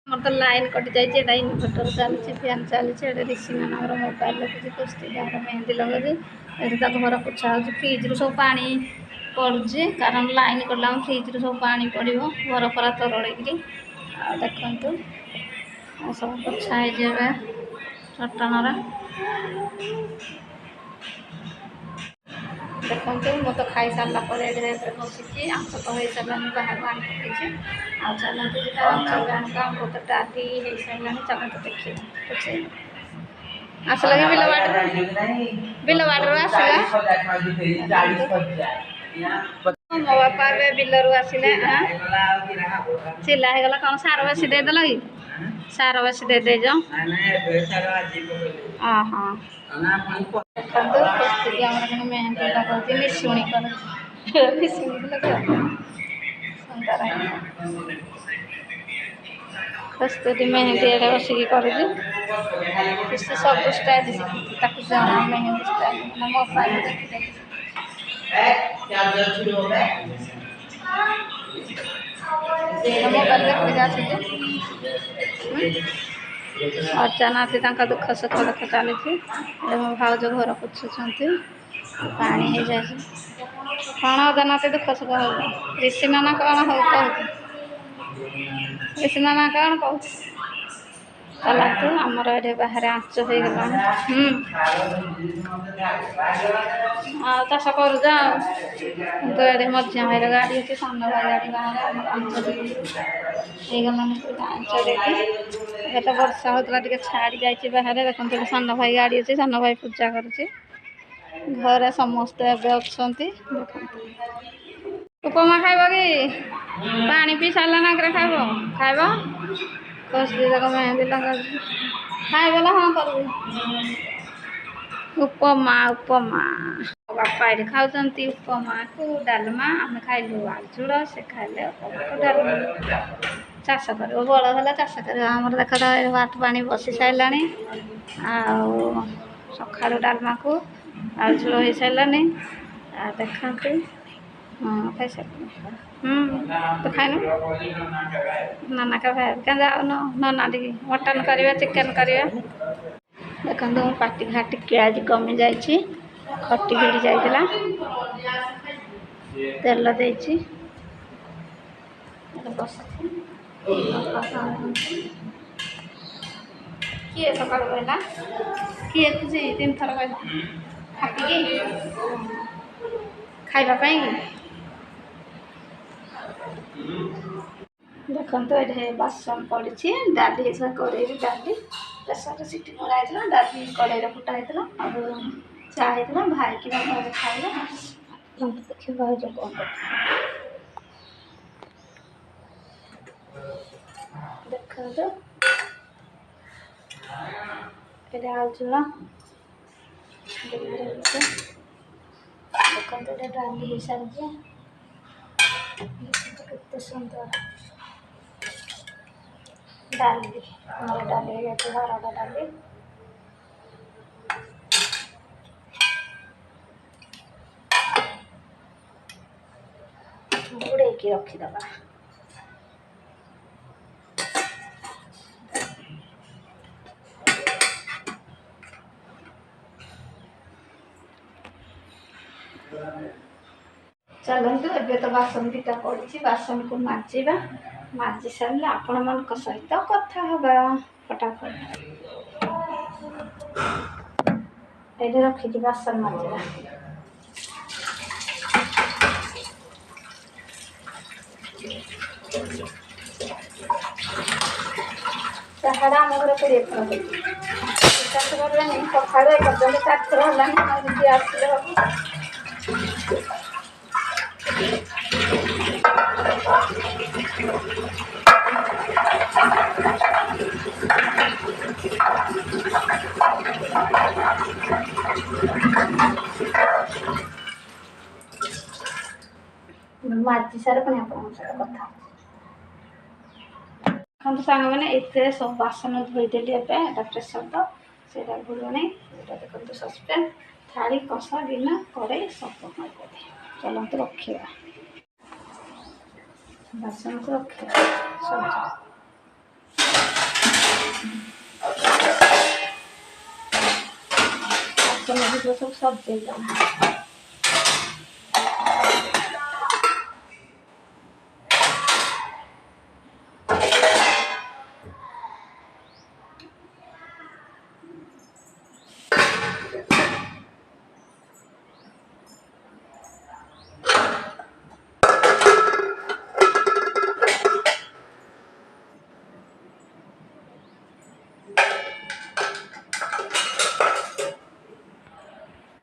मोर तो लाइन कटि जाइए इनभर्टर चलती फैन चलती ऋषि मान मोबाइल रखी कुस्ती मेहंदी लगे ये घर पोछा हो फ्रिज्रु सब पा पड़ुଛି कारण लाइन कटा फ्रिज्रु सब पा पड़ो घर फरा तरड़ेक देखु सब पोछा हो चट्टान देखो मु तो खाई सारा बसी आंस तो हो सारा बाहर आनी पकई आ चलते आम तो डाली हो सारा चलते देखिए आसला कि बिल बाटर आसला मो बापा बिलर आसिले चिल्ला होगला कौन सार बेसी देदेल कि सार बेसी दे देज हाँ देखते मेहंदी लगे निशुणी कर सुंदर कस्तूरी मेहंदी एडे बसिकी कर सब स्टाइल जना मेहंदी स्टाइल मोबाइल देखी मोबाइल अचानक दुख सुख दुख चली मो भाज घर पोछुंट पा हो जाए कौन अचानक दुख सुख हो ऋषि नाना कौन हो कह ऋषि नाना कौन कह चलतु आमर ये बाहर आँच हो गला चाष कर ये मझिया भाई गाड़ी अच्छी सान भाई गाड़ी आँच देखी तो वर्षा होता छाड़ी जाए बाहर देखते सान भाई गाड़ी अच्छी सान भाई पूजा करुच्ची घरे समस्ते अच्छा उपमा खाइब कि पानी पी सारा ना खाइब खाइब कसली तक मेहंदी लगा खाइबला हाँ कर उपमा उपमा बापा ये खाऊँ उपमा को डालमा आम खाइलु आलचूड़ से खाइले उपमा को डालमा चाष कर बड़ है चाष कर देख भात पानी बसी सारा सका डालमा को आलचूड़ हो सारानी देखते हाँ खाई सारे तो खाइन नाना का भाई क्या जाओ नाना टी मटन करवा चिकेन करवा देखते मो पाटी घाटी के आज कमी जा खटी भिड़ी जाइला तेल दे किए सका कहला किए तुझे 3 थर कहला हाथी खाइबापी देखते ये बासन पड़ी डाली कड़े डाली प्रेसर सीटी मरा डाली कड़े फुटा होता चा होता भाई की बापा खाइले देखिए भाई कौन देखते ये आलचूड़ा देखते डाली हो सारी केते सुंदर डाली हमारे डाली है 12टा डाली बुड़े की रखीदबा चलतु ए तो बासन दीटा पड़ी बासन को माजिबा माजी सारे आपण मान सहित कथा हवा फटाफट ये रखी बासन माजिबा चाहड़ा आम घर 20 थर चाष करें सका 4 थर है आसले माजी सारे पुणी कथा सांग मैंने ये सब बासन धोईदेली प्रेसर तो सीटा भूलुनी देखते सस्पेन थाली कषा गिना कड़े सब चलते रखा बासन को रखा सब ଥିବ ସବୁ ସଜେଇଦେବା।